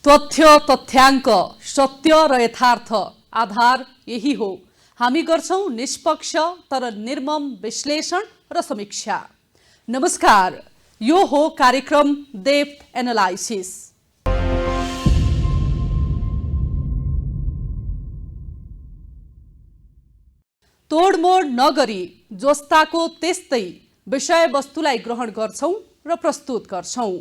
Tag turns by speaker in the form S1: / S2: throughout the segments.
S1: तथ्य तथ्याङ्क सत्य र यथार्थ आधार यही हो। हामी गर्छौं निष्पक्ष तर निर्मम विश्लेषण र समीक्षा। नमस्कार, यो हो कार्यक्रम डेप्थ एनालाइसिस। तोडमोड नगरी जस्ताको त्यस्तै विषयवस्तुलाई ग्रहण गर्छौं र प्रस्तुत गर्छौं।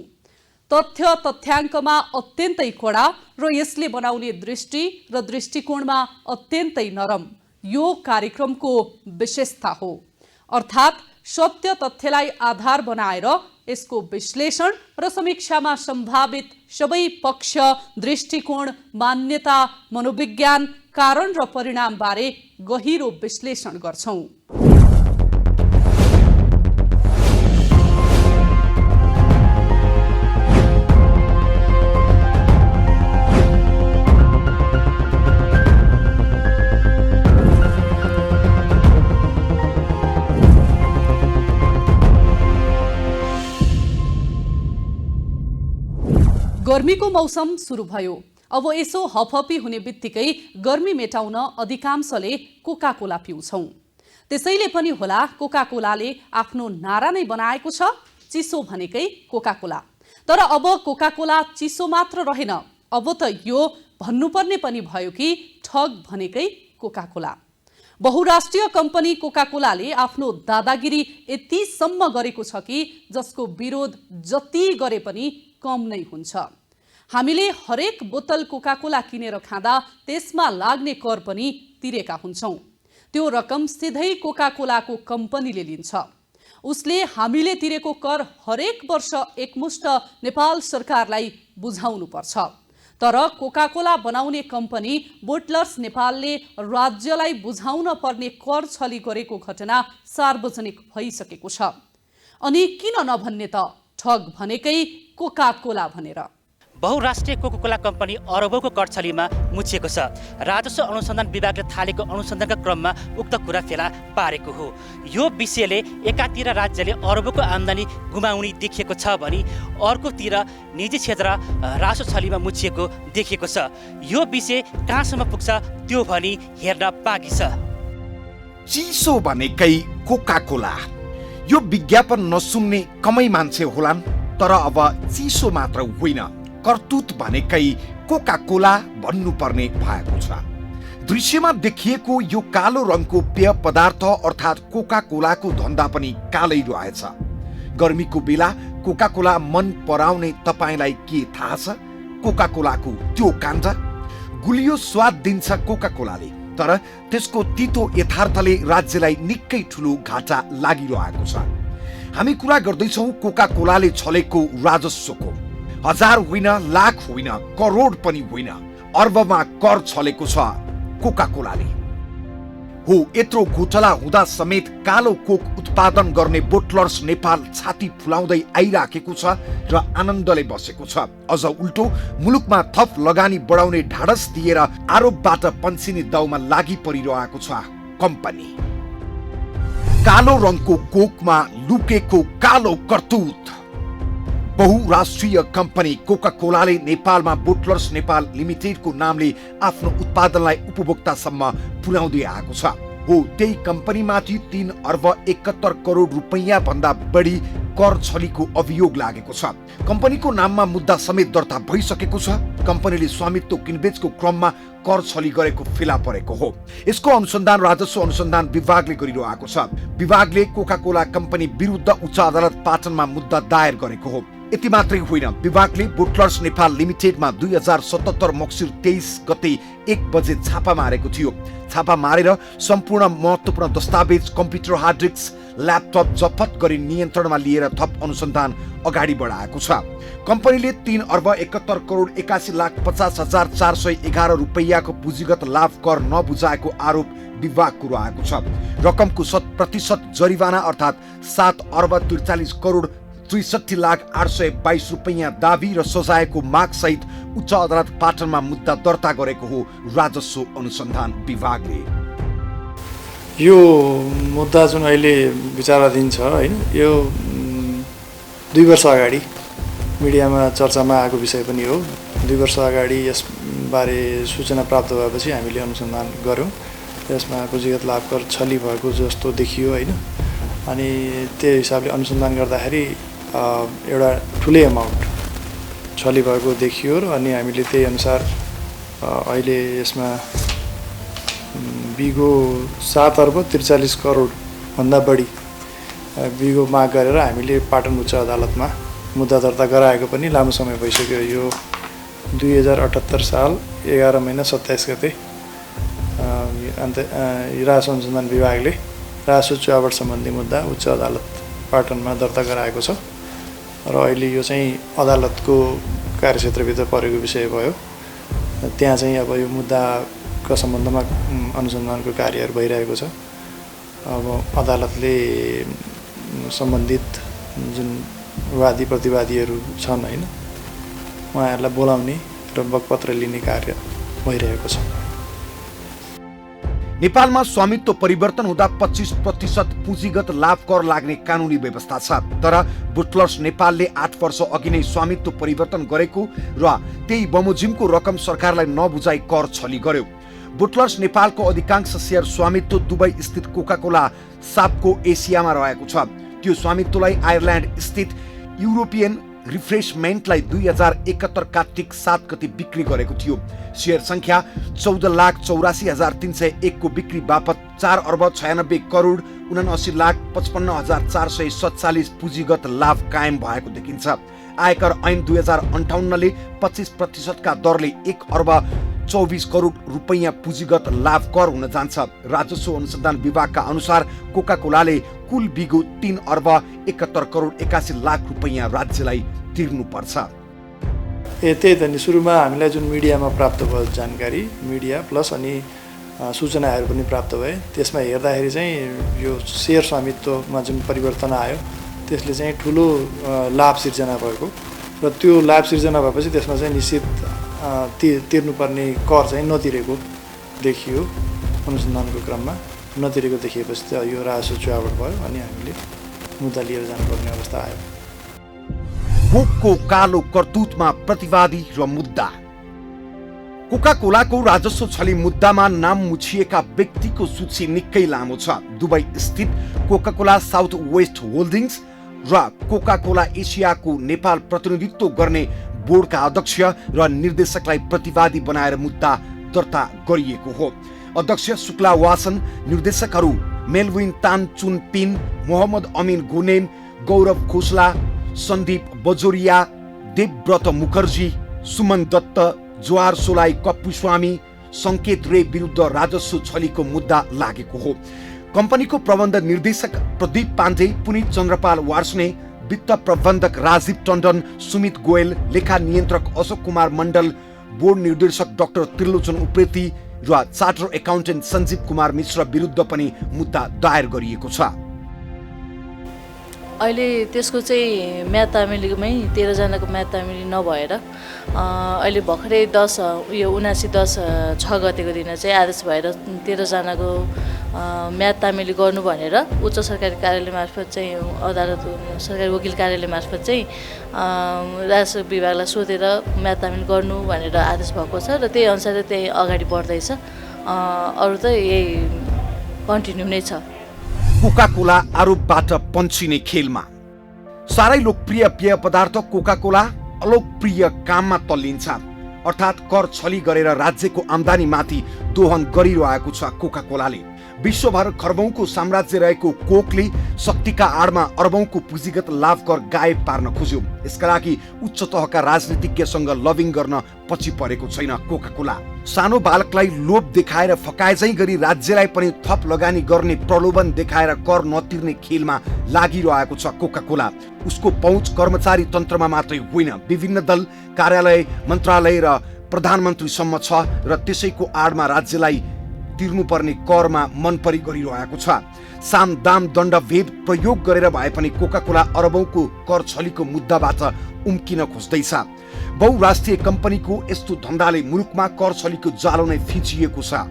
S1: तथ्य तथ्याङ्कमा अत्यन्तै कडा र यसले बनाउने दृष्टि र दृष्टिकोणमा अत्यन्तै नरम यो कार्यक्रमको विशेषता हो। अर्थात् सत्य तथ्यलाई आधार बनाएर यसको विश्लेषण र समीक्षामा सम्भावित सबै पक्ष, दृष्टिकोण, मान्यता, मनोविज्ञान, कारण र परिणाम बारे गहिरो विश्लेषण गर्छौं। गर्मीको मौसम सुरु भयो। अब यसो हपहपी हुने बित्तिकै गर्मी मेटाउन अधिकांशले कोका कोला पिउँछौं। त्यसैले पनि होला कोका कोलाले आफ्नो नारा नै बनाएको छ, चिसो भनेकै कोका कोला। तर अब कोका कोला चिसो मात्र रहेन, अब त यो भन्नुपर्ने पनि भयो कि ठग भनेकै कोका कोला। बहुराष्ट्रिय कम्पनी कोका कोलाले आफ्नो दादागिरी यतिसम्म गरेको छ कि जसको विरोध जति गरे पनि कम नै हुन्छ। हामीले हरेक बोतल कोका कोला किनेर खाँदा त्यसमा लाग्ने कर पनि तिरेका हुन्छौं। त्यो रकम सिधै कोका कोलाको कम्पनीले लिन्छ। उसले हामीले तिरेको कर हरेक वर्ष एकमुष्ट नेपाल सरकारलाई बुझाउनु पर्छ। तर कोका कोला बनाउने कम्पनी बोटलर्स नेपालले राज्यलाई बुझाउन पर्ने कर छली गरेको घटना सार्वजनिक भइसकेको छ। अनि किन नभन्ने त, ठग भनेकै कोका कोला भनेर।
S2: बहुराष्ट्रिय कोका कोला कम्पनी अरबौंको कर छलीमा मुछिएको छ। राजस्व अनुसन्धान विभागले थालेको अनुसन्धानका क्रममा उक्त कुरा फेला पारेको हो। यो विषयले एकातिर राज्यले अरबौंको आम्दानी गुमाउने देखिएको छ भने अर्कोतिर निजी क्षेत्र राजस्व छलीमा मुछिएको देखिएको छ। यो विषय कहाँसम्म पुग्छ त्यो भनी हेर्न बाँकी छ।
S3: चिसो भनेकै कोका कोला। यो विज्ञापन नसुन्ने कमै मान्छे होलान्, तर अब चिसो मात्र होइन, कर्तुत भनेकै कोका कोला भन्नुपर्ने भएको छ। दृश्यमा देखिएको यो कालो रङको पेय पदार्थ अर्थात् कोका कोलाको धन्दा पनि कालै रहेछ। गर्मीको बेला कोका कोला मन पराउने तपाईलाई के थाहा छ? कोका कोलाको त्यो काण्ड गुलियो स्वाद दिन्छ कोका कोलाले, तर त्यसको तितो यथार्थले राज्यलाई निकै ठुलो घाटा लागिरहेको छ। हामी कुरा गर्दैछौँ कोका कोलाले छलेको राजस्वको। हजार होइन, लाख होइन, करोड पनि होइन, अर्बमा कर छलेको छ कोका कोलाले। हो, यत्रो घोटाला हुँदा समेत कालो कोक उत्पादन गर्ने बोटलर्स नेपाल छाती फुलाउँदै आइराखेको छ र आनन्दले बसेको छ। अझ उल्टो मुलुकमा थप लगानी बढाउने ढाडस दिएर आरोपबाट पन्सिने दाउमा लागि परिरहेको छ कम्पनी। कालो रङको कोकमा लुकेको कालो कर्तुत। बहुराष्ट्रिय कम्पनी कोका कोलाले नेपालमा बोटलर्स नेपाल लिमिटेडको नामले आफ्नो उत्पादनलाई उपभोक्तासम्म पुर्याउँदै आएको छ। हो, त्यही कम्पनीमाथि 3 अर्ब 71 करोड रुपैयाँ भन्दा बढी कर छलीको अभियोग लागेको छ। कम्पनीको नाममा मुद्दा समेत दर्ता भइसकेको छ। कम्पनीले स्वामित्व किनबेचको क्रममा कर छली गरेको फेला परेको हो। यसको अनुसन्धान राजस्व अनुसन्धान विभागले गरिरहेको छ। विभागले कोका कोला कम्पनी विरुद्ध उच्च अदालत पाटनमा मुद्दा दायर गरेको हो। यति मात्रै होइन, विभागले बोटलर्स नेपाल लिमिटेडमा 2077 मक्सिर 23 गते 1 बजे छापा मारेको थियो। छापा मारेर सम्पूर्ण महत्त्वपूर्ण दस्तावेज, कम्प्युटर, हार्ड डिस्क, ल्यापटप जफत गरी नियन्त्रणमा लिएर थप अनुसन्धान अगाडि बढाएको छ। कम्पनीले 3 अर्ब 71 करोड 81,50,411 रुपैयाँको पुँजीगत लाभ कर नबुझाएको आरोप विभागको रहेको छ। रकमको 100% जरिवाना अर्थात् 7 अर्ब 43 करोड 63,822 रुपैयाँ दाबी र सजायको माग सहित उच्च अदालत पाटनमा मुद्दा दर्ता गरेको हो राजस्व अनुसन्धान विभागले।
S4: यो मुद्दा जुन अहिले विचाराधीन छ हैन, यो 2 वर्ष अगाडि मिडियामा चर्चामा आएको विषय पनि हो। 2 वर्ष अगाडि यसबारे सूचना प्राप्त भएपछि हामीले अनुसन्धान गऱ्यौँ। यसमा पुँजीगत लाभ कर छली भएको जस्तो देखियो होइन। अनि त्यो हिसाबले अनुसन्धान गर्दाखेरि एउटा ठुलै अमाउन्ट छली भएको देखियो र अनि हामीले त्यही अनुसार अहिले यसमा बिगो 7 अर्ब 43 करोड भन्दा बढी बिगो माग गरेर हामीले पाटन उच्च अदालतमा मुद्दा दर्ता गराएको पनि लामो समय भइसक्यो। यो 2078 साल 11 महिना 27 गते राजस्व अनुसन्धान विभागले राजस्व चुहावट सम्बन्धी मुद्दा उच्च अदालत पाटनमा दर्ता गराएको छ र अहिले यो चाहिँ अदालतको कार्यक्षेत्रभित्र परेको विषय भयो। त्यहाँ चाहिँ अब यो मुद्दाको सम्बन्धमा अनुसन्धानको कार्यहरू भइरहेको छ। अब अदालतले सम्बन्धित जुन वादी प्रतिवादीहरू छन् होइन उहाँहरूलाई बोलाउने र बकपत्र लिने कार्य भइरहेको छ।
S3: नेपालमा स्वामित्व परिवर्तन हुँदा 25% पुँजीगत लाभ कर लाग्ने कानुनी व्यवस्था छ। तर बुटलर्स नेपालले 8 वर्ष अघि नै स्वामित्व परिवर्तन गरेको र त्यही बमोजिमको रकम सरकारलाई नबुझाइ कर छली गर्यो। बुटलर्स नेपालको अधिकांश शेयर स्वामित्व दुबई स्थित कोकाकोला सापको एसियामा रहेको छ। त्यो स्वामित्वलाई आयरल्यान्ड स्थित युरोपियन रिफ्रेशमेन्टलाई 2071 कार्तिक 7 गते बिक्री गरेको थियो। शेयर संख्या 14,84,301 को बिक्री बापत 4 अर्ब 96 करोड 79,55,447 पुँजीगत लाभ कायम भएको देखिन्छ। आयकर ऐन 2058 ले 25% का दरले 1 अर्ब 24 करोड रुपैयाँ पुँजीगत लाभ कर हुन जान्छ। राजस्व अनुसन्धान विभागका अनुसार कोकाकोलाले कुल बिगो 3 अर्ब 71 करोड 81 लाख रुपैयाँ राज्यलाई तिर्नुपर्छ।
S4: त्यही त नि सुरुमा हामीलाई जुन मिडियामा प्राप्त भयो जानकारी, मिडिया प्लस अनि सूचनाहरू पनि प्राप्त भए। त्यसमा हेर्दाखेरि चाहिँ यो शेयर स्वामित्वमा जुन परिवर्तन आयो त्यसले चाहिँ ठुलो लाभ सिर्जना भएको र त्यो लाभ सिर्जना भएपछि त्यसमा चाहिँ निश्चित तिर्नुपर्ने कर चाहिँ नतिरेको देखियो। अनुसन्धानको क्रममा नतिरेको देखिएपछि चाहिँ यो राजस्व चुहावट भयो अनि हामीले मुद्दा लिएर जानुपर्ने अवस्था आयो।
S3: भोकको कालो करतुतमा प्रतिवादी र मुद्दा। कोकाकोलाको राजस्व छली मुद्दामा नाम मुछिएका व्यक्तिको सूची निकै लामो छ। दुबई स्थित कोकाकोला साउथ वेस्ट होल्डिङ्स र कोकाकोला एसियाको नेपाल प्रतिनिधित्व गर्ने बोर्डका अध्यक्ष र निर्देशकलाई प्रतिवादी बनाएर मुद्दा दर्ता गरिएको हो। अध्यक्ष शुक्ला वासन, निर्देशकहरू मेलविन तान चुन पिन, मोहम्मद अमिन गोनेम, गौरव खोसला, सन्दीप बजोरिया, देवव्रत मुखर्जी, सुमन दत्त, जोहार सोलाई कप्पुस्वामी, संकेत रे विरुद्ध राजस्व छलीको मुद्दा लागेको हो। कम्पनीको प्रबन्ध निर्देशक प्रदीप पाण्डे, पुनित चन्द्रपाल वार्स्ने, वित्त प्रबन्धक राजीव टण्डन, सुमित गोयल, लेखा नियन्त्रक अशोक कुमार मण्डल, बोर्ड निर्देशक डाक्टर त्रिलोचन उप्रेती र चार्टर एकाउन्टेन्ट सञ्जीव कुमार मिश्र विरुद्ध पनि मुद्दा दायर गरिएको छ।
S5: अहिले त्यसको चाहिँ म्याद तामिलीमै 13 जनाको म्याद तामिली नभएर अहिले भर्खरै 79/10/6 गतेको दिन चाहिँ आदेश भएर 13 जनाको म्याद तामिली गर्नु भनेर उच्च सरकारी कार्यालय मार्फत चाहिँ अदालत सरकारी वकिल कार्यालय मार्फत चाहिँ राजस्व विभागलाई सोधेर म्याद तामिल गर्नु भनेर आदेश भएको छ र त्यही अनुसार त्यही अगाडि बढ्दैछ। अरू त यही कन्टिन्यू नै छ।
S3: कोकाकोला आरोपबाट पन्छिने खेलमा। साह्रै लोकप्रिय पेय पदार्थ कोकाकोला अलोकप्रिय काममा तल्लिन्छ। अर्थात् कर छली गरेर राज्यको आम्दानीमाथि दोहन गरिरहेको छ कोकाकोलाले। विश्वभर खर्बौंको साम्राज्य रहेको कोकले शक्तिका आडमा अर्बौंको पुँजीगत लाभ कर गायब पार्न खोज्यो। यसका लागि उच्च तहका राजनीतिज्ञसँग लबिङ गर्न पछि परेको छैन कोकाकोला। सानो बालकलाई लोभ देखाएर फकाएझै गरी राज्यलाई पनि थप लगानी गर्ने प्रलोभन देखाएर कर नतिर्ने खेलमा लागिरहेको छ कोकाकोला। उसको पहुँच कर्मचारी तन्त्रमा मात्रै होइन, विभिन्न दल, कार्यालय, मन्त्रालय र प्रधानमन्त्रीसम्म छ र त्यसैको आडमा राज्यलाई तिर्नुपर्ने करमा मनपरी गरिरहेको छ। साम दाम दण्ड भेद प्रयोग गरेर भए पनि कोकाकोला अरबौंको कर छलीको मुद्दाबाट उम्किन खोज्दैछ। बहुराष्ट्रिय कम्पनीको यस्तो धन्दाले मुलुकमा कर छलीको जालो नै फिँचिएको छ।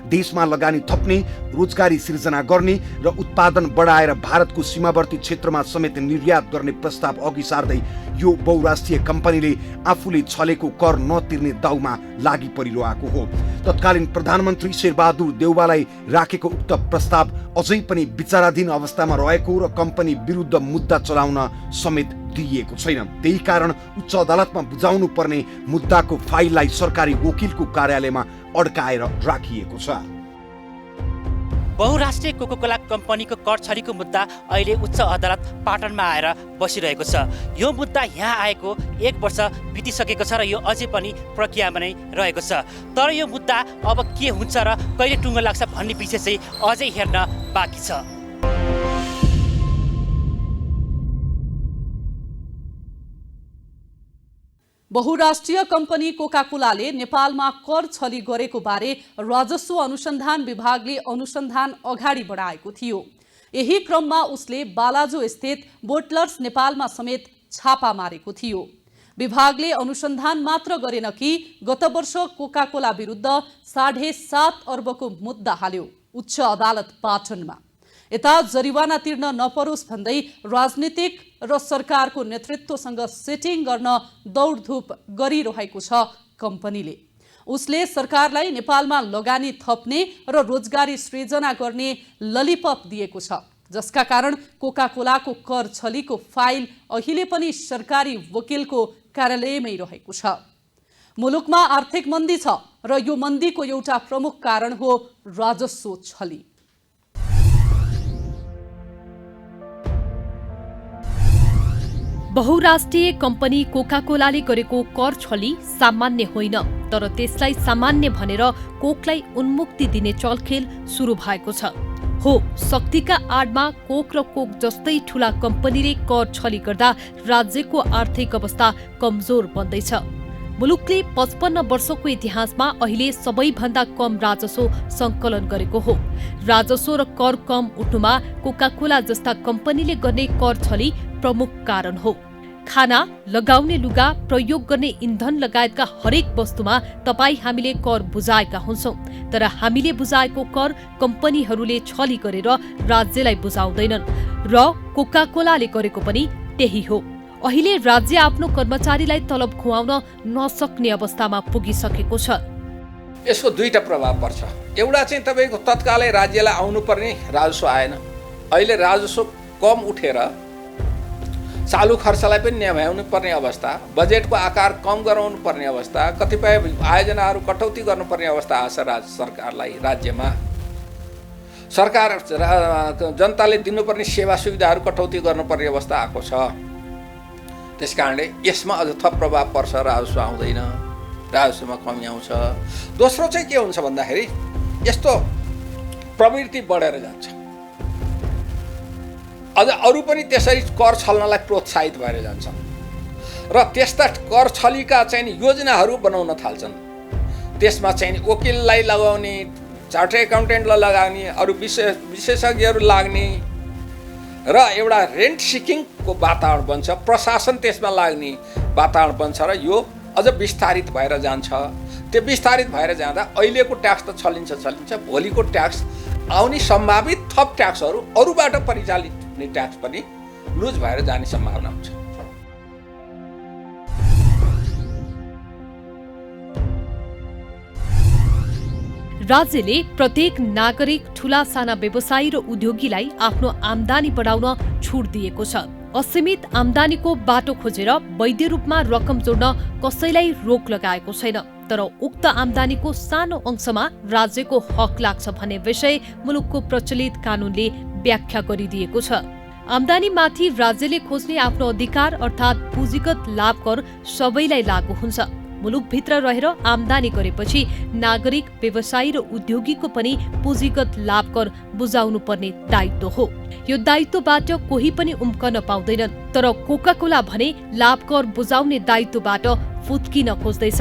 S3: देशमा लगानी थप्ने, रोजगारी सिर्जना गर्ने र उत्पादन बढाएर भारतको सीमावर्ती क्षेत्रमा समेत निर्यात गर्ने प्रस्ताव अघि सार्दै यो बहुराष्ट्रिय कम्पनीले आफूले छलेको कर नतिर्ने दाउमा लागि परिरहेको हो। तत्कालीन प्रधानमन्त्री शेरबहादुर देउवालाई राखेको उक्त प्रस्ताव अझै पनि विचाराधीन अवस्थामा रहेको र कम्पनी विरुद्ध मुद्दा चलाउन समेत दिइएको छैन। त्यही कारण उच्च अदालतमा बुझाउनु पर्ने मुद्दाको फाइललाई सरकारी वकिलको कार्यालयमा अड्काएर राखिएको छ।
S2: बहुराष्ट्रिय कोकाकोला कम्पनीको कर छलीको मुद्दा अहिले उच्च अदालत पाटनमा आएर बसिरहेको छ। यो मुद्दा यहाँ आएको 1 वर्ष बितिसकेको छ र यो अझै पनि प्रक्रियामा नै रहेको छ। तर यो मुद्दा अब के हुन्छ र कहिले टुङ्गो लाग्छ भन्ने विषय चाहिँ अझै हेर्न बाँकी छ।
S1: बहुराष्ट्रिय कम्पनी कोकाकोलाले नेपालमा कर छली गरेको बारे राजस्व अनुसन्धान विभागले अनुसन्धान अगाडि बढाएको थियो। यही क्रममा उसले बालाजु स्थित बोटलर्स नेपालमा समेत छापा मारेको थियो। विभागले अनुसन्धान मात्र गरेन कि गत वर्ष कोकाकोला विरुद्ध 7.5 अर्बको मुद्दा हाल्यो उच्च अदालत पाटनमा। यता जरिवाना तिर्न नपरोस् भन्दै राजनीतिक र सरकारको नेतृत्वसँग सेटिङ गर्न दौडधुप गरिरहेको छ कम्पनीले। उसले सरकारलाई नेपालमा लगानी थप्ने र रोजगारी सृजना गर्ने ललिपप दिएको छ, जसका कारण कोकाकोलाको कर छलीको फाइल अहिले पनि सरकारी वकिलको कार्यालयमै रहेको छ। मुलुकमा आर्थिक मन्दी छ र यो मन्दीको एउटा प्रमुख कारण हो राजस्व छली।
S6: बहुराष्ट्रिय कम्पनी कोकाकोलाले गरेको कर छली सामान्य होइन, तर त्यसलाई सामान्य भनेर कोकलाई उन्मुक्ति दिने चलखेल सुरु भएको छ। हो, शक्तिका आडमा कोक र कोक जस्तै ठूला कम्पनीले कर छली गर्दा राज्यको आर्थिक अवस्था कमजोर बन्दैछ। मुलुकले 55 वर्षको इतिहासमा अहिले सबैभन्दा कम राजस्व संकलन गरेको हो। राजस्व र कर कम उठ्नुमा कोकाकोला जस्ता कम्पनीले गर्ने कर छली प्रमुख कारण हो। खाना, लगाउने लुगा, प्रयोग गर्ने इन्धन लगायतका हरेक वस्तुमा तपाईँ हामीले कर बुझाएका हुन्छौं, तर हामीले बुझाएको कर कम्पनीहरूले छली गरेर राज्यलाई बुझाउँदैनन् र कोकाकोलाले गरेको पनि त्यही हो। अहिले राज्य आफ्नो कर्मचारीलाई तलब खुवाउन नसक्ने अवस्थामा पुगिसकेको छ।
S7: यसको दुईटा प्रभाव पर्छ। एउटा चाहिँ तपाईको तत्कालै राज्यलाई आउनुपर्ने राजस्व आएन। अहिले राजस्व कम उठेर चालु खर्चलाई पनि न्याभ्याउनु पर्ने अवस्था, बजेटको आकार कम गराउनु पर्ने अवस्था, कतिपय आयोजनाहरू कटौती गर्नुपर्ने अवस्था आछ राज्य सरकारलाई। राज्यमा सरकार जनताले दिनुपर्ने सेवा सुविधाहरू कटौती गर्नुपर्ने अवस्था आएको छ। त्यसकारणले यसमा अझ थप प्रभाव पर्छ, राजस्व आउँदैन, राजस्वमा कमी आउँछ। दोस्रो चाहिँ के हुन्छ भन्दाखेरि यस्तो प्रवृत्ति बढेर जान्छ, अझ अरू पनि त्यसरी कर छल्नलाई प्रोत्साहित भएर जान्छन् र त्यस्ता कर छलीका चाहिँ योजनाहरू बनाउन थाल्छन्। त्यसमा चाहिँ वकिललाई लगाउने, चार्टर्ड एकाउन्टेन्टलाई लगाउने, अरू विशेषज्ञहरू लाग्ने र एउटा रेन्ट सिकिङको वातावरण बन्छ, प्रशासन त्यसमा लाग्ने वातावरण बन्छ र यो अझ विस्तारित भएर जान्छ। त्यो विस्तारित भएर जाँदा अहिलेको ट्याक्स त छलिन्छ, भोलिको ट्याक्स आउने सम्भावित थप ट्याक्सहरू अरूबाट परिचालित हुने ट्याक्स पनि लुज भएर जाने सम्भावना हुन्छ।
S6: राज्यले प्रत्येक नागरिक, ठूला साना व्यवसायी र उद्योगीलाई आफ्नो आम्दानी बढाउन छुट दिएको छ। असीमित आम्दानीको बाटो खोजेर वैध रूपमा रकम जोड्न कसैलाई रोक लगाएको छैन, तर उक्त आम्दानीको सानो अंशमा राज्यको हक लाग्छ भन्ने विषय मुलुकको प्रचलित कानूनले व्याख्या गरिदिएको छ। आम्दानीमाथि राज्यले खोज्ने आफ्नो अधिकार अर्थात् पुँजीगत लाभ कर सबैलाई लागू हुन्छ। मुलुकभित्र रहेर आम्दानी गरेपछि नागरिक, व्यवसायी र उद्योगीको पनि पुँजीगत लाभ कर बुझाउनु पर्ने दायित्व हो। यो दायित्वबाट कोही पनि उम्कन पाउँदैनन्, तर कोकाकोला भने लाभ कर बुझाउने दायित्वबाट फुत्किन खोज्दैछ।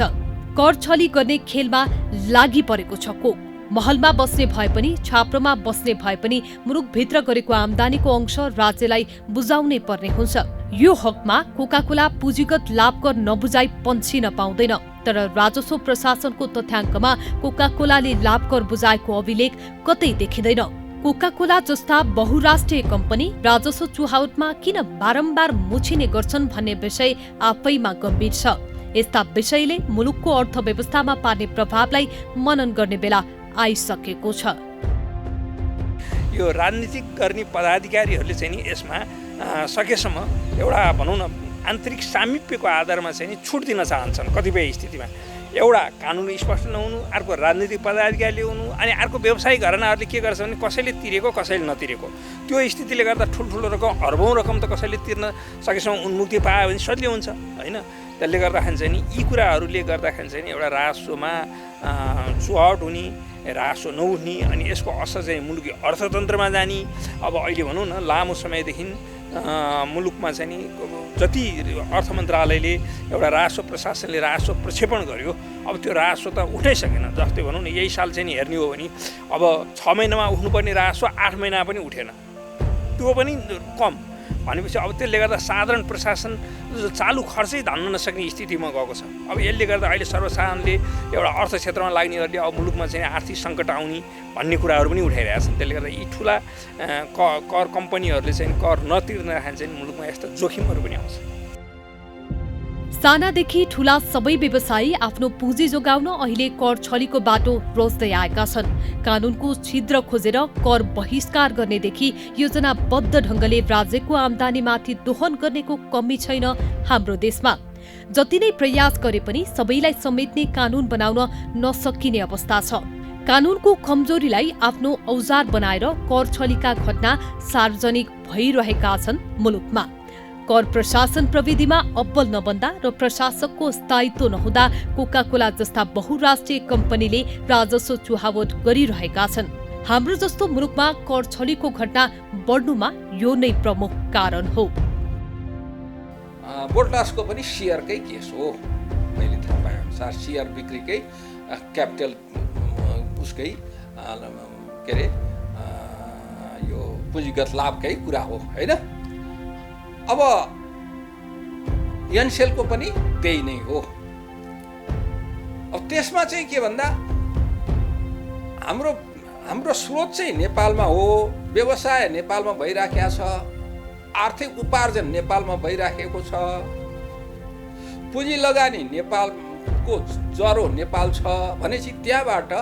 S6: कर छली गर्ने खेलमा लागि परेको छ कोक। महलमा बस्ने भए पनि, छाप्रोमा बस्ने भए पनि मुलुकभित्र गरेको आम्दानीको अंश राज्यलाई बुझाउनै पर्ने हुन्छ। यो हकमा कोकाकोला पुँजीगत लाभ कर नबुझाइ पन्छिन पाउँदैन। तर राजस्व प्रशासनको तथ्याङ्कमा कोका-कोलाले लाभकर बुझाएको अभिलेख कतै देखिँदैन। कोका-कोला जस्ता बहुराष्ट्रिय कम्पनी राजस्व चुहावटमा किन बारम्बार मुछिने गर्छन् भन्ने विषय आफैमा गम्भीर छ। यस्ता विषयले मुलुकको अर्थव्यवस्थामा पार्ने प्रभावलाई मनन गर्ने बेला आइसकेको छ।
S8: यो राजनीतिक गर्ने पदाधिकारीहरूले चाहिँ नि यसमा सकेसम्म एउटा भनौँ न आन्तरिक सामिप्यको आधारमा चाहिँ नि छुट दिन चाहन्छन्। कतिपय स्थितिमा एउटा कानुन स्पष्ट नहुनु, अर्को राजनीतिक पदाधिकारीले हुनु, अनि अर्को व्यवसायिक घरानाहरूले के गर्छ भने कसैले तिरेको कसैले नतिरेको, त्यो स्थितिले गर्दा ठुल्ठुलो रकम अर्बौँ रकम त कसैले तिर्न सकेसम्म उन्मुक्ति पायो भने सजिलो हुन्छ होइन। त्यसले गर्दाखेरि चाहिँ नि यी कुराहरूले गर्दाखेरि चाहिँ नि एउटा राजस्वमा चुहावट हुने, राजस्व नउठ्ने, अनि यसको असर चाहिँ मुलुकी अर्थतन्त्रमा जाने। अब अहिले भनौँ न लामो समयदेखि मुलुकमा चाहिँ नि जति अर्थ मन्त्रालयले एउटा राजस्व प्रशासनले राजस्व प्रक्षेपण गर्यो, अब त्यो राजस्व त उठै सकेन। जस्तै भनौँ न यही साल चाहिँ नि हेर्ने हो भने अब 6 महिनामा उठ्नुपर्ने राजस्व 8 महिना पनि उठेन, त्यो पनि कम भनेपछि अब त्यसले गर्दा साधारण प्रशासन चालु खर्चै धान्न नसक्ने स्थितिमा गएको छ। अब यसले गर्दा अहिले सर्वसाधारणले एउटा अर्थ क्षेत्रमा लाग्नेहरूले अब मुलुकमा चाहिँ आर्थिक सङ्कट आउने भन्ने कुराहरू पनि उठाइरहेछन्। त्यसले गर्दा यी ठुला कर कम्पनीहरूले चाहिँ कर नतिर्दाखेरि चाहिँ मुलुकमा यस्ता जोखिमहरू पनि आउँछ।
S6: सानादेखि ठूला सबै व्यवसायी आफ्नो पुँजी जोगाउन अहिले कर छलीको बाटो रोज्दै आएका छन्। कानूनको छिद्र खोजेर कर बहिष्कार गर्नेदेखि योजनाबद्ध ढङ्गले राज्यको आम्दानीमाथि दोहन गर्नेको कमी छैन हाम्रो देशमा। जति नै प्रयास गरे पनि सबैलाई समेट्ने कानून बनाउन नसकिने अवस्था छ। कानूनको कमजोरीलाई आफ्नो औजार बनाएर कर छलीका घटना सार्वजनिक भइरहेका छन् मुलुकमा। कर प्रशासन प्रविधिमा अब्बल नबन्दा र प्रशासकको स्थायित्व नहुँदा कोका-कोला जस्ता बहुराष्ट्रिय कम्पनीले राजस्व चुहावट गरिरहेका छन्। हाम्रो जस्तो मुलुकमा कर छलीको घटना बढ्नुमा यो नै प्रमुख कारण हो।
S7: बोल्टासको पनि सेयरकै केस हो। मैले थाहा पाए अनुसार सेयर बिक्रीकै क्यापिटल उसकै के अरे यो पुँजीगत लाभकै कुरा हो होइन। अब एनसेलको पनि त्यही नै हो। अब त्यसमा चाहिँ के भन्दा हाम्रो स्रोत चाहिँ नेपालमा हो, व्यवसाय नेपालमा भइराखेको छ, आर्थिक उपार्जन नेपालमा भइराखेको छ, पुँजी लगानी नेपालको जरो नेपाल छ भनेपछि त्यहाँबाट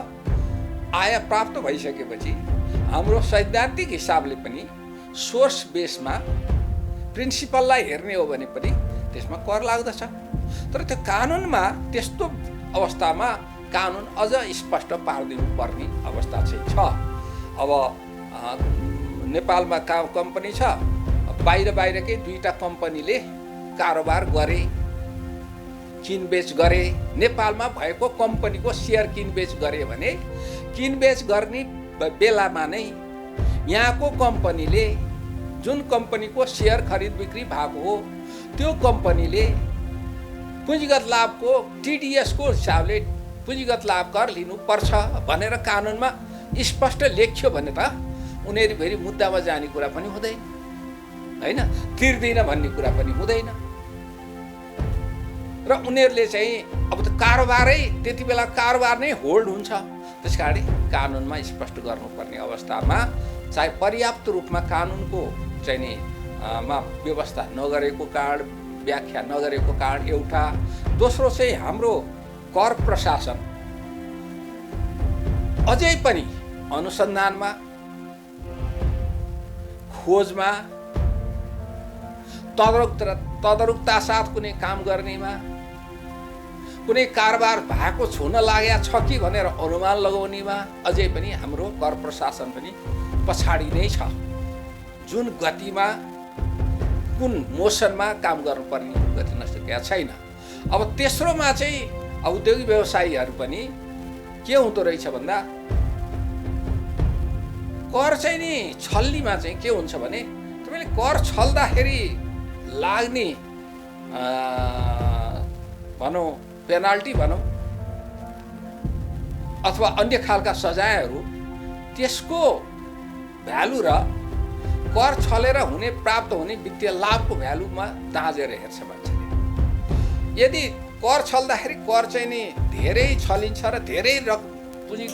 S7: आय प्राप्त भइसकेपछि हाम्रो सैद्धान्तिक हिसाबले पनि सोर्स बेसमा प्रिन्सिपललाई हेर्ने हो भने पनि त्यसमा कर लाग्दछ। तर त्यो कानुनमा त्यस्तो अवस्थामा कानुन अझ स्पष्ट पारिदिनु पर्ने अवस्था चाहिँ छ। अब नेपालमा कम्पनी छ, बाहिरकै 2टा कम्पनीले कारोबार गरे, किनबेच गरे, नेपालमा भएको कम्पनीको सेयर किनबेच गरे भने किनबेच गर्ने बेलामा नै यहाँको कम्पनीले जुन कम्पनीको सेयर खरिद बिक्री भएको हो त्यो कम्पनीले पुँजीगत लाभको टिडिएसको हिसाबले पुँजीगत लाभ कर लिनुपर्छ भनेर कानुनमा स्पष्ट लेख्यो भने त उनीहरू फेरि मुद्दामा जाने कुरा पनि हुँदैन होइन, तिर्दैन भन्ने कुरा पनि हुँदैन। र उनीहरूले चाहिँ अब त कारोबारै त्यति बेला कारोबार नै होल्ड हुन्छ। त्यस कारण कानुनमा स्पष्ट गर्नुपर्ने अवस्थामा चाहे पर्याप्त रूपमा कानुनको चाहिँ नि मा व्यवस्था नगरेको कारण, व्याख्या नगरेको कारण एउटा, दोस्रो चाहिँ हाम्रो कर प्रशासन अझै पनि अनुसन्धानमा, खोजमा, तदारुकता साथ कुनै काम गर्नेमा, कुनै कारोबार भएको छुन लागेको छ कि भनेर अनुमान लगाउनेमा अझै पनि हाम्रो कर प्रशासन पनि पछाडि नै छ। जुन गतिमा कुन मोसनमा काम गर्नुपर्ने गति नसकेका छैन। अब तेस्रोमा चाहिँ औद्योगिक व्यवसायीहरू पनि के हुँदो रहेछ भन्दा कर चाहिँ नि छल्लीमा चाहिँ के हुन्छ भने तपाईँले कर छल्दाखेरि लाग्ने भनौँ पेनाल्टी भनौँ अथवा अन्य खालका सजायहरू त्यसको भ्यालु र कर छलेर प्राप्त हुने वित्तीय लाभको भ्यालुमा दाँजेर हेर्छ मान्छेले। यदि कर छल्दाखेरि कर चाहिँ नि धेरै छलिन्छ र धेरै पुँजी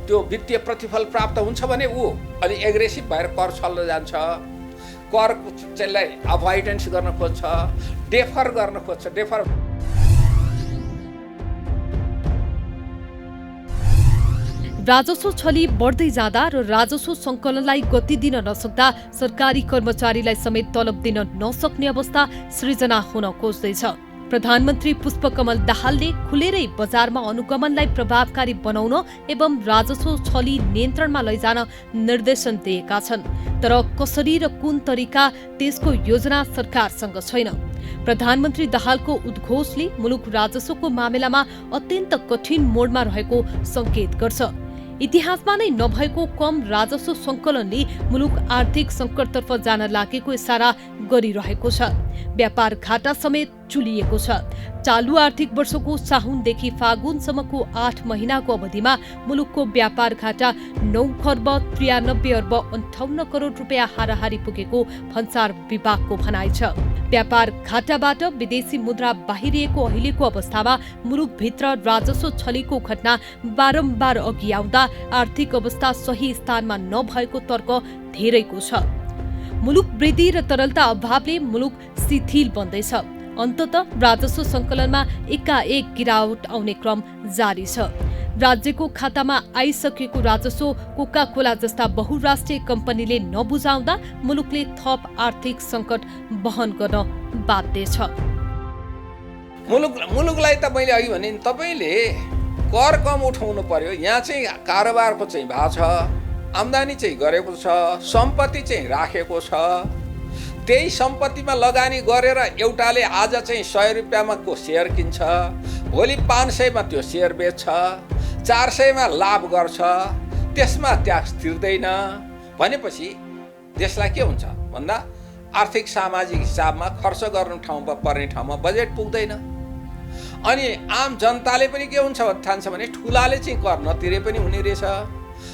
S7: त्यो वित्तीय प्रतिफल प्राप्त हुन्छ भने ऊ अलि एग्रेसिभ भएर कर छल्न जान्छ, कर चाहिँ अभोइडेन्स गर्न खोज्छ, डेफर गर्न खोज्छ। डेफर
S6: राजस्व छली बढ्दै जाँदा र राजस्व सङ्कलनलाई गति दिन नसक्दा सरकारी कर्मचारीलाई समेत तलब दिन नसक्ने अवस्था सृजना हुन खोज्दैछ। प्रधानमन्त्री पुष्पकमल दाहालले खुलेरै बजारमा अनुगमनलाई प्रभावकारी बनाउन एवं राजस्व छली नियन्त्रणमा लैजान निर्देशन दिएका छन्, तर कसरी र कुन तरिका त्यसको योजना सरकारसँग छैन। प्रधानमन्त्री दाहालको उद्घोषले मुलुक राजस्वको मामिलामा अत्यन्त कठिन मोडमा रहेको संकेत गर्छ। इतिहासमा नै नभएको कम राजस्व सङ्कलनले मुलुक आर्थिक सङ्कटतर्फ जान लागेको इसारा गरिरहेको छ। व्यापार घाटा समेत चुलिएको छ। चालु आर्थिक वर्षको साउनदेखि फागुनसम्मको 8 महिनाको अवधिमा मुलुकको व्यापार घाटा 9 खर्ब 93 अर्ब 58 करोड रुपियाँ हाराहारी पुगेको भन्सार विभागको भनाइ छ। व्यापार घाटाबाट विदेशी मुद्रा बाहिरिएको अहिलेको अवस्थामा मुलुकभित्र राजस्व छलीको घटना बारम्बार अघि आउँदा आर्थिक अवस्था सही स्थानमा नभएको तर्क धेरैको छ। मुलुक वृद्धि र तरलता अभावले मुलुक शिथिल बन्दैछ। अन्ततः राजस्व सङ्कलनमा एकाएक गिरावट आउने क्रम जारी छ। राज्यको खातामा आइसकेको राजस्व कोका कोला जस्ता बहुराष्ट्रिय कम्पनीले नबुझाउँदा मुलुकले थप आर्थिक सङ्कट वहन गर्न बाध्य छ।
S7: मुलुकलाई त मैले अघि भने तपाईँले कर कम उठाउनु पर्यो। यहाँ चाहिँ कारोबारको चाहिँ भएको छ, आम्दानी चाहिँ गरेको छ, सम्पत्ति चाहिँ राखेको छ। त्यही सम्पत्तिमा लगानी गरेर एउटाले आज चाहिँ 100 रुपियाँमा को सेयर किन्छ, भोलि 500मा त्यो सेयर बेच्छ, 400मा लाभ गर्छ, त्यसमा ट्याक्स तिर्दैन भनेपछि देशलाई के हुन्छ भन्दा आर्थिक सामाजिक हिसाबमा खर्च गर्नु पर्ने ठाउँमा बजेट पुग्दैन। अनि आम जनताले पनि के हुन्छ ठान्छ भने ठुलाले चाहिँ कर नतिरे पनि हुने रहेछ,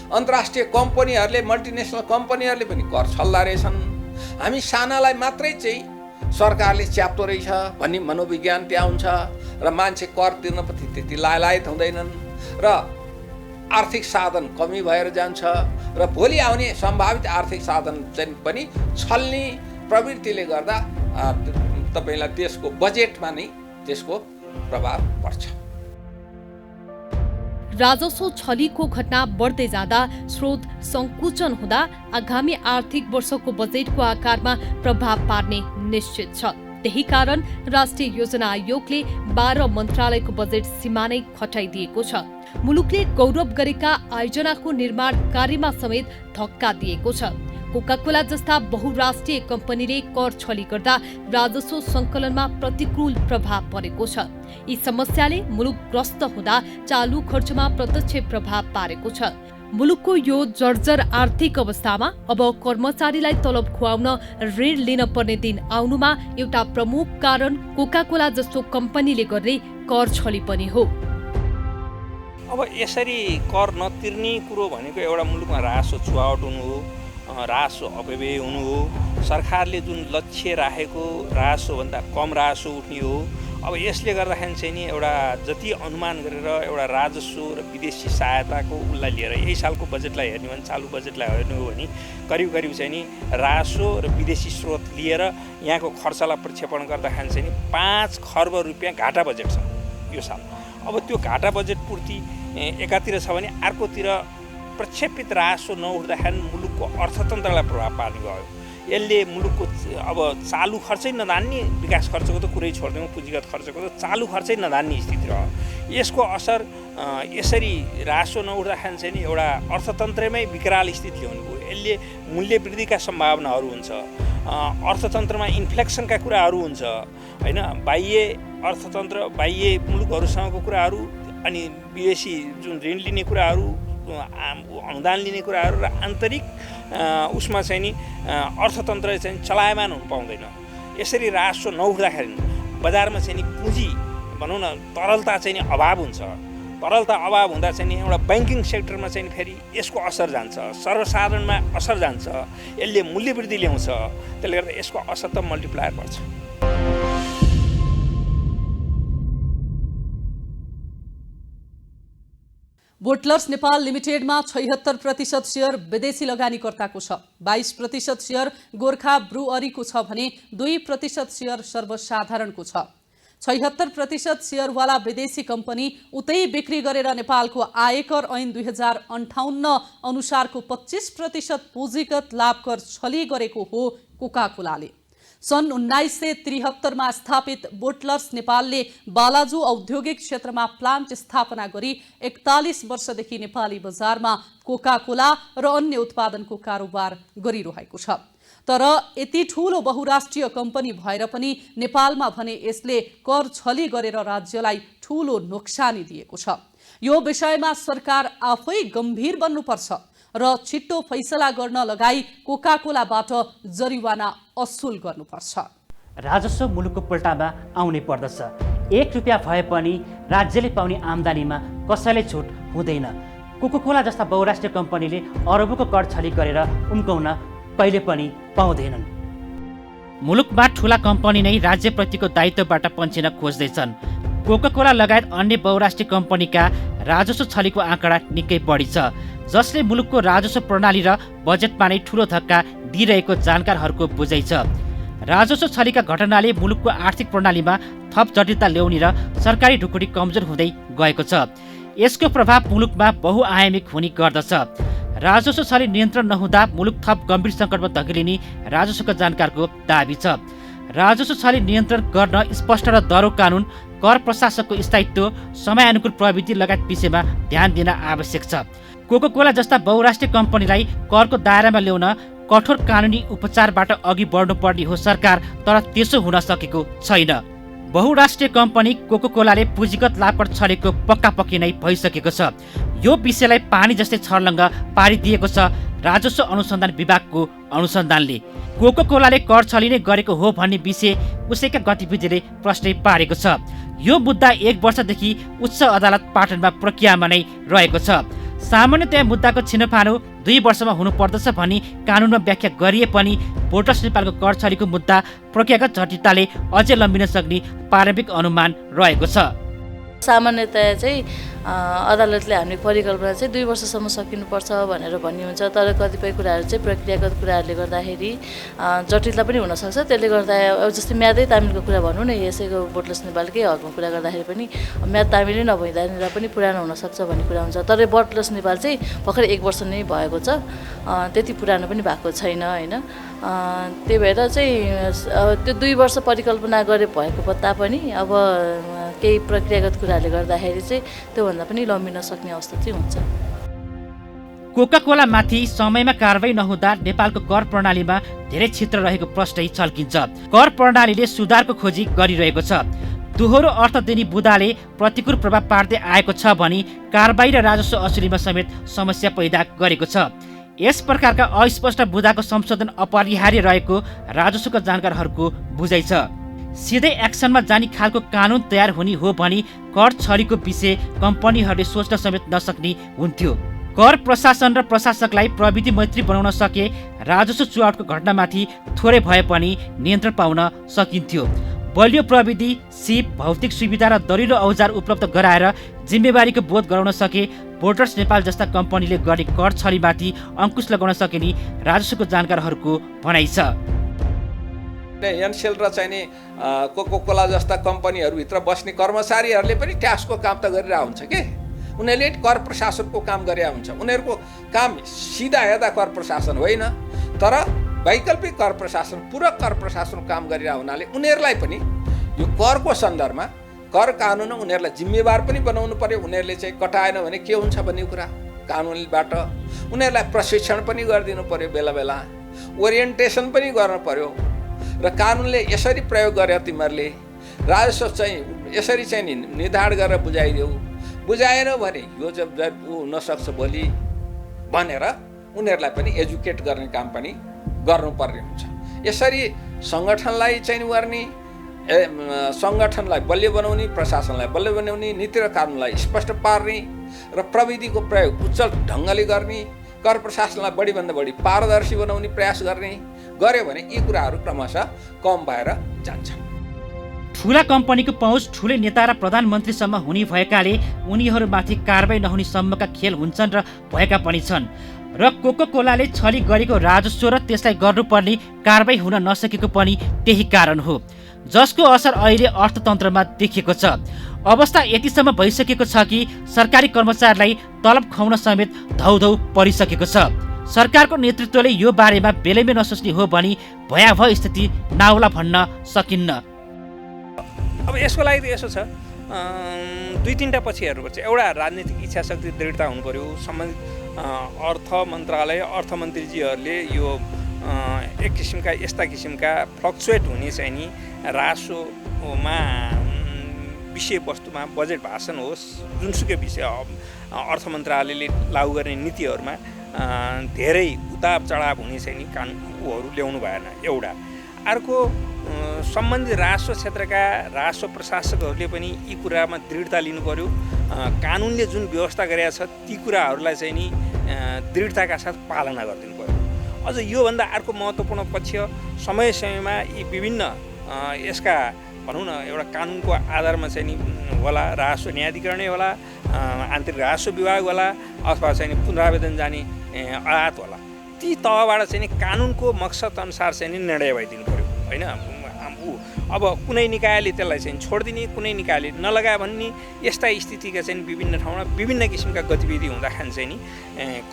S7: अन्तर्राष्ट्रिय कम्पनीहरूले मल्टिनेसनल कम्पनीहरूले पनि कर छल्दा रहेछन्, हामी सानालाई मात्रै चाहिँ सरकारले च्याप्दो रहेछ भन्ने मनोविज्ञान त्यहाँ हुन्छ र मान्छे कर तिर्न पनि त्यति लायक हुँदैनन् र आर्थिक साधन कमी भएर जान्छ र भोलि आउने सम्भावित आर्थिक साधन चाहिँ पनि छल्ने प्रवृत्तिले गर्दा तपाईँलाई देशको बजेटमा नै त्यसको प्रभाव पर्छ।
S6: राजस्व छलीको घटना बढ्दै जाँदा स्रोत संकुचन हुँदा आगामी आर्थिक वर्षको बजेटको आकारमा प्रभाव पार्ने निश्चित छ। त्यही कारण राष्ट्रिय योजना आयोगले 12 मन्त्रालयको बजेट सीमा नै खटाइदिएको छ। मुलुकले गौरव गरेका आयोजनाको निर्माण कार्यमा समेत धक्का दिएको छ। कोका कोला जस्ता बहुराष्ट्रिय कम्पनीले कर छली गर्दा राजस्व सङ्कलनमा प्रतिकूल प्रभाव परेको छ। यी समस्याले मुलुक ग्रस्त हुँदा चालु खर्चमा प्रत्यक्ष प्रभाव पारेको छ। मुलुकको यो जर्जर आर्थिक अवस्थामा अब कर्मचारीलाई तलब खुवाउन ऋण लिन पर्ने दिन आउनुमा एउटा प्रमुख कारण कोका कोला जस्तो कम्पनीले गर्ने कर छली पनि हो।
S8: अब यसरी कर नतिर्ने कुरो भनेको एउटा मुलुकमा राजस्व चुहावट हुनु हो, राजस्व अपव्यय हुनु हो, सरकारले जुन लक्ष्य राखेको राजस्वभन्दा कम राजस्व उठ्ने हो। अब यसले गर्दाखेरि चाहिँ नि एउटा जति अनुमान गरेर एउटा राजस्व र विदेशी सहायताको उसलाई लिएर यही सालको बजेटलाई हेर्ने भने चालु बजेटलाई हेर्ने हो भने करिब चाहिँ नि राजस्व र विदेशी स्रोत लिएर यहाँको खर्चलाई प्रक्षेपण गर्दाखेरि चाहिँ नि 5 खर्ब रुपियाँ घाटा बजेट छ यो साल। अब त्यो घाटा बजेट पूर्ति एकातिर छ भने अर्कोतिर प्रक्षेपित राजस्व नउठ्दाखेरि मुलुकको अर्थतन्त्रलाई प्रभाव पार्ने भयो। यसले मुलुकको अब चालु खर्चै नधान्ने, विकास खर्चको त कुरै छोडिदिउँ, पुँजीगत खर्चको त चालु खर्चै नधान्ने स्थिति रह्यो। यसको असर यसरी राजस्व नउठ्दाखेरि चाहिँ नि एउटा अर्थतन्त्रमै विकराल स्थिति ल्याउनु भयो। यसले मूल्य वृद्धिका सम्भावनाहरू हुन्छ, अर्थतन्त्रमा इन्फ्लेक्सनका कुराहरू हुन्छ होइन, बाह्य अर्थतन्त्र बाह्य मुलुकहरूसँगको कुराहरू अनि विदेशी जुन ऋण लिने कुराहरू, अनुदान लिने कुराहरू र आन्तरिक उसमा चाहिँ नि अर्थतन्त्र चाहिँ चलायमान हुन पाउँदैन। यसरी राजस्व नउठ्दाखेरि बजारमा चाहिँ नि पुँजी भनौँ न तरलता चाहिँ नि अभाव हुन्छ। तरलता अभाव हुँदा चाहिँ नि एउटा ब्याङ्किङ सेक्टरमा चाहिँ फेरि यसको असर जान्छ, सर्वसाधारणमा असर जान्छ, यसले मूल्य वृद्धि ल्याउँछ। त्यसले गर्दा यसको असर त मल्टिप्लायर पर्छ।
S1: बोटलर्स नेपाल लिमिटेडमा 76% सेयर विदेशी लगानीकर्ताको छ, 22% सेयर गोर्खा ब्रुअरीको छ भने 2% सेयर सर्वसाधारणको छ। 76% सेयरवाला विदेशी कम्पनी उतै बिक्री गरेर नेपालको आयकर ऐन 2058 अनुसारको 25% पुँजीगत लाभ कर छली गरेको हो कोकाकोलाले। सन् 1973 मा स्थापित बोटलर्स नेपालले बालाजु औद्योगिक क्षेत्रमा प्लान्ट स्थापना गरी 41 वर्षदेखि नेपाली बजारमा कोकाकोला र अन्य उत्पादनको कारोबार गरिरहेको छ। तर यति ठूलो बहुराष्ट्रिय कम्पनी भएर पनि नेपालमा भने यसले कर छली गरेर राज्यलाई ठूलो नोक्सानी दिएको छ। यो विषयमा सरकार आफै गम्भीर बन्नुपर्छ र छिट्टो फैसला गर्न लगाई कोकाकोलाबाट जरिवाना असुल गर्नुपर्छ।
S2: राजस्व मुलुकको पुल्टामा आउनै पर्दछ। 1 रुपियाँ भए पनि राज्यले पाउने आम्दानीमा कसैले छुट हुँदैन। कोकाकोला जस्ता बहुराष्ट्रिय कम्पनीले अरबौंको कर छली गरेर उम्काउन कहिले पनि पाउँदैनन्। मुलुकमा ठूला कम्पनी नै राज्यप्रतिको दायित्वबाट पन्छिन खोज्दैछन्। कोकाकोला लगायत अन्य बहुराष्ट्रिय कम्पनीका राजस्व छलीको आँकडा निकै बढी छ, जसले मुलुकको राजस्व प्रणाली र बजेटमा नै ठूलो धक्का दिइरहेको जानकारहरूको बुझाइ छ। राजस्व छलीका घटनाले मुलुकको आर्थिक प्रणालीमा थप जटिलता ल्याउने र सरकारी ढुकुटी कमजोर हुँदै गएको छ। यसको प्रभाव मुलुकमा बहुआयामिक हुने गर्दछ। राजस्व छली नियन्त्रण नहुँदा मुलुक थप गम्भीर सङ्कटमा धकेलिने राजस्वका जानकारको दाबी छ। राजस्व छली नियन्त्रण गर्न स्पष्ट र दरो कानुन, कर प्रशासकको स्थायित्व, समयानुकूल प्रविधि लगायत विषयमा ध्यान दिन आवश्यक छ। कोकाकोला जस्ता बहुराष्ट्रिय कम्पनीलाई करको दायरामा ल्याउन कठोर कानुनी उपचारबाट अघि बढ्नुपर्ने हो सरकार, तर त्यसो हुन सकेको छैन। बहुराष्ट्रिय कम्पनी कोकाकोलाले पुँजीगत लाभकर छलेको पक्कापक्की नै भइसकेको छ। यो विषयलाई पानी जस्तै छर्लङ्ग पारिदिएको छ राजस्व अनुसन्धान विभागको अनुसन्धानले। कोकाकोलाले कर छलिने गरेको हो भन्ने विषय उसैका गतिविधिले प्रश्न पारेको छ। यो मुद्दा 1 वर्षदेखि उच्च अदालत पाटनमा प्रक्रियामा नै रहेको छ। सामान्यतया मुद्दाको छिनोफानो 2 वर्षमा हुनुपर्दछ भनी कानुनमा व्याख्या गरिए पनि बोटलर्स नेपालको कर छलीको मुद्दा प्रक्रियागत जटिलताले अझै लम्बिन सक्ने प्रारम्भिक अनुमान रहेको छ।
S5: सामान्यतया चाहिँ अदालतले हामीले परिकल्पना चाहिँ 2 वर्षसम्म सकिनुपर्छ भनेर भन्ने हुन्छ, तर कतिपय कुराहरू चाहिँ प्रक्रियागत कुराहरूले गर्दाखेरि जटिलता पनि हुनसक्छ। त्यसले गर्दा जस्तै म्यादै तामिलको कुरा भनौँ न, यसैको बोटलर्स नेपालकै हकमा कुरा गर्दाखेरि पनि म्याद तामिलै नभइँदा पनि पुरानो हुनसक्छ भन्ने कुरा हुन्छ। तर बोटलर्स नेपाल चाहिँ भर्खर 1 वर्ष नै भएको छ, त्यति पुरानो पनि भएको छैन होइन। त्यही भएर चाहिँ त्यो 2 वर्ष परिकल्पना गरे भएको तापनि अब केही प्रक्रियागत कुराहरूले गर्दाखेरि चाहिँ त्योभन्दा पनि लम्बिन सक्ने अवस्था चाहिँ हुन्छ।
S2: कोकाकोला माथि समयमा कारबाही नहुँदा नेपालको कर प्रणालीमा धेरै क्षेत्र रहेको प्रश्नै छल्किन्छ। कर प्रणालीले सुधारको खोजी गरिरहेको छ। दोहोरो अर्थ दिने बुदाले प्रतिकूल प्रभाव पार्दै आएको छ भनी कारबाही र राजस्व असुलीमा समेत समस्या पैदा गरेको छ। यस प्रकारका अस्पष्ट बुदाको संशोधन अपरिहार्य रहेको राजस्वका जानकारहरूको बुझाइ छ। सिधै एक्सनमा जाने खालको कानुन तयार हुने हो भनी कर छलीको विषय कम्पनीहरूले सोच्न समेत नसक्ने हुन्थ्यो। कर प्रशासन र प्रशासकलाई प्रविधि मैत्री बनाउन सके राजस्व चुहावटको घटनामाथि थोरै भए पनि नियन्त्रण पाउन सकिन्थ्यो। बलियो प्रविधि, सिप, भौतिक सुविधा र दरिलो औजार उपलब्ध गराएर जिम्मेवारीको बोध गराउन सके बोटलर्स नेपाल जस्ता कम्पनीले गर्ने कर छलीमाथि अंकुश लगाउन सकिने राजस्वको जानकारहरूको भनाइ छ।
S7: एनसेल र चाहिने कोकाकोला जस्ता कम्पनीहरूभित्र बस्ने कर्मचारीहरूले पनि ट्याक्सको काम त गरिरहेको हुन्छ के, उनीहरूले कर प्रशासनको काम गरिरहेको हुन्छ। उनीहरूको काम सिधा हेर्दा कर प्रशासन होइन, तर वैकल्पिक कर प्रशासन, पूरक कर प्रशासनको काम गरिरहेको हुनाले उनीहरूलाई पनि यो करको सन्दर्भमा कर कानुन उनीहरूलाई जिम्मेवार पनि बनाउनु पर्यो। उनीहरूले चाहिँ कटाएन भने के हुन्छ भन्ने कुरा कानुनबाट उनीहरूलाई प्रशिक्षण पनि गरिदिनु पर्यो, बेला बेला ओरिएन्टेसन पनि गर्नु पर्यो। र कानुनले यसरी प्रयोग गरे तिमीहरूले राजस्व चाहिँ यसरी चाहिँ निर्धारण गरेर बुझाइदेऊ, बुझाएन भने यो चाहिँ हुनसक्छ भोलि भनेर उनीहरूलाई पनि एजुकेट गर्ने काम पनि गर्नुपर्ने हुन्छ। यसरी सङ्गठनलाई चाहिँ गर्ने, सङ्गठनलाई बलियो बनाउने, प्रशासनलाई बलियो बनाउने, नीति र कानुनलाई स्पष्ट पार्ने र प्रविधिको प्रयोग उच्च ढङ्गले गर्ने, कर प्रशासनलाई बढीभन्दा बढी पारदर्शी बनाउने प्रयास गर्ने गर्यो भने यी कुराहरू क्रमशः कम भएर जान्छन्।
S2: ठूला कम्पनीको पहुँच ठूलै नेता र प्रधानमन्त्रीसम्म हुने भएकाले उनीहरूमाथि कारबाही नहुने सम्मका खेल हुन्छन् र भएका पनि छन् र कोका कोलाले छली गरेको राजस्व र त्यसलाई गर्नुपर्ने कारबाही हुन नसकेको पनि त्यही कारण हो, जसको असर अहिले अर्थतन्त्रमा देखिएको छ। अवस्था यतिसम्म भइसकेको छ कि सरकारी कर्मचारीलाई तलब खुवाउन समेत धौधौ परिसकेको छ। सरकारको नेतृत्वले यो बारेमा बेलैमै नसोच्ने हो भने भयावह स्थिति नआउला भन्न सकिन्न।
S8: अब यसको लागि त यसो छ, दुई तिनवटा पछि हेर्नुपर्छ। एउटा राजनीतिक इच्छा शक्ति दृढता हुनु पर्यो। सम्बन्धित अर्थ मन्त्रालय अर्थमन्त्रीजीहरूले यो एक किसिमका यस्ता किसिमका फ्लक्चुएट हुने चाहिँ नि राजस्वमा विषयवस्तुमा बजेट भाषण होस्, जुनसुकै विषय अर्थ मन्त्रालयले लागू गर्ने नीतिहरूमा धेरै उताप चढाव हुने चाहिँ नि कानुनहरू ल्याउनु भएन। एउटा अर्को सम्बन्धित राजस्व क्षेत्रका राजस्व प्रशासकहरूले पनि यी कुरामा दृढता लिनु पर्यो। कानुनले जुन व्यवस्था गरेका छ ती कुराहरूलाई चाहिँ नि दृढताका साथ पालना गरिदिनु पर्यो। अझ योभन्दा अर्को महत्त्वपूर्ण पक्ष समय समयमा यी विभिन्न यसका भनौँ न एउटा कानुनको आधारमा चाहिँ नि होला, राजस्व न्यायाधिकरणै होला, आन्तरिक राजस्व विभाग होला, अथवा चाहिँ नि पुनरावेदन जाने आयात होला, ती तहबाट चाहिँ नि कानुनको मकसद अनुसार चाहिँ नि निर्णय भइदिनु पर्यो होइन। अब कुनै निकायले त्यसलाई चाहिँ छोडिदिने, कुनै निकायले नलगायो भन्ने यस्ता स्थितिका चाहिँ विभिन्न ठाउँमा विभिन्न किसिमका गतिविधि हुँदाखेरि चाहिँ नि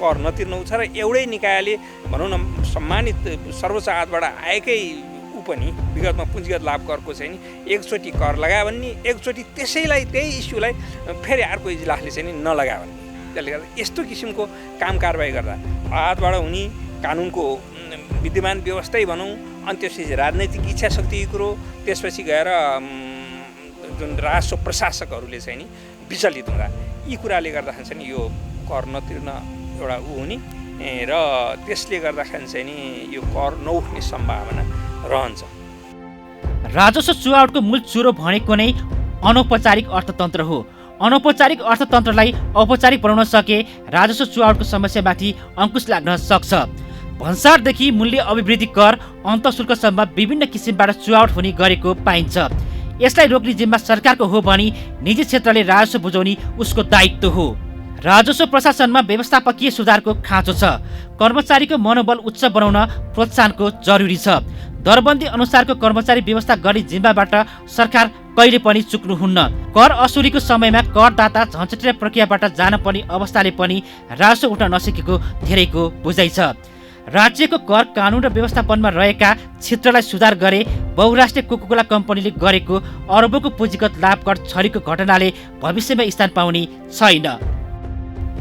S8: कर नतिर्नु छ र एउटै निकायले भनौँ न सम्मानित सर्वोच्च आदालतबाट आएकै पनि विगतमा पुँजीगत लाभ करको चाहिँ नि एकचोटि कर लगायो भने एकचोटि त्यसैलाई त्यही इस्युलाई फेरि अर्को इजलासले चाहिँ नि नलगायो भने, त्यसले गर्दा यस्तो किसिमको काम कारबाही गर्दा आयातबाट हुने कानुनको विद्यमान व्यवस्थै भनौँ, अनि त्यसपछि राजनैतिक इच्छा शक्तिको कुरो, त्यसपछि गएर जुन राजस्व प्रशासकहरूले चाहिँ नि विचलित हुँदा यी कुराले गर्दाखेरि चाहिँ नि यो कर नतिर्न एउटा हुने र त्यसले गर्दाखेरि चाहिँ नि यो कर नउठ्ने सम्भावना रहन्छ।
S2: राजस्व चुहावटको मूल चुरो भनेको नै अनौपचारिक अर्थतन्त्र हो। अनौपचारिक अर्थतन्त्रलाई औपचारिक बनाउन सके राजस्व चुहावटको समस्यामाथि अंकुश लाग्न सक्छ। भन्सारदेखि मूल्य अभिवृद्धि कर अन्तशुल्कसम्म विभिन्न किसिमबाट चुहावट हुने गरेको पाइन्छ। यसलाई रोक्ने जिम्मा सरकारको हो भने निजी क्षेत्रले राजस्व बुझाउने उसको दायित्व हो। राजस्व प्रशासनमा व्यवस्थापकीय सुधारको खाँचो छ। कर्मचारीको मनोबल उच्च बनाउन प्रोत्साहनको जरुरी छ। दरबन्दी अनुसारको कर्मचारी व्यवस्था गर्ने जिम्माबाट सरकार कहिले पनि चुक्नुहुन्न। कर असुलीको समयमा करदाता झन्झटिलो प्रक्रियाबाट जान पर्ने अवस्थाले पनि राजस्व उठ्न नसकेको धेरैको बुझाइ छ। राज्यको कर कानुन र व्यवस्थापनमा रहेका क्षेत्रलाई सुधार गरे बहुराष्ट्रिय कोका कोला कम्पनीले गरेको अरबौंको पुँजीगत लाभ कर छलीको घटनाले भविष्यमा स्थान पाउने छैन।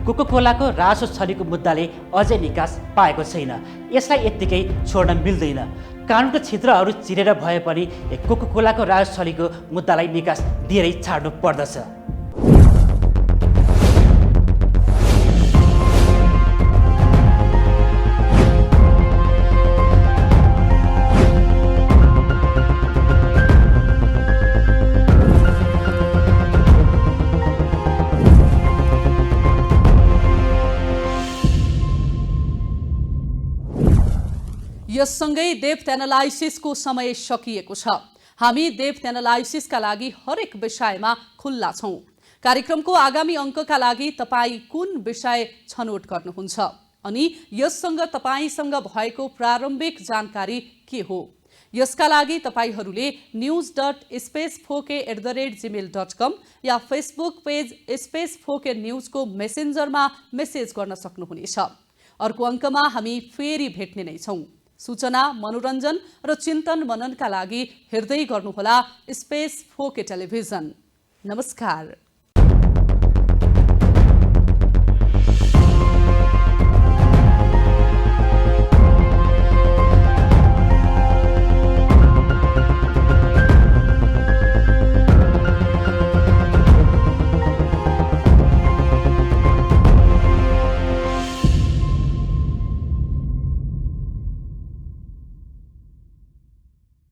S2: कोका कोलाको राजस्व छलीको मुद्दाले अझै निकास पाएको छैन। यसलाई यत्तिकै छोड्न मिल्दैन। कानुनको क्षेत्रहरू चिरेर भए पनि कोका कोलाको राजस्व छलीको मुद्दालाई निकास दिएरै छाड्नु पर्दछ।
S1: यससँगै डेप्थ एनालाइसिसको समय सकिएको छ। हामी डेप्थ एनालाइसिसका लागि हरेक विषयमा खुल्ला छौं। कार्यक्रमको आगामी अङ्कका लागि तपाईँ कुन विषय छनौट गर्नुहुन्छ अनि यससँग तपाईसँग भएको प्रारम्भिक जानकारी के हो? यसका लागि तपाईहरूले news.spacefok@gmail.com या फेसबुक पेज स्पेसफोके न्यूजको मेसेन्जरमा मेसेज गर्न सक्नुहुनेछ। अर्को अङ्कमा हामी फेरि भेट्ने नै छौं। सूचना, मनोरञ्जन र चिन्तन मननका लागि हेर्दै गर्नुहोला स्पेस फोके टेलिभिजन। नमस्कार।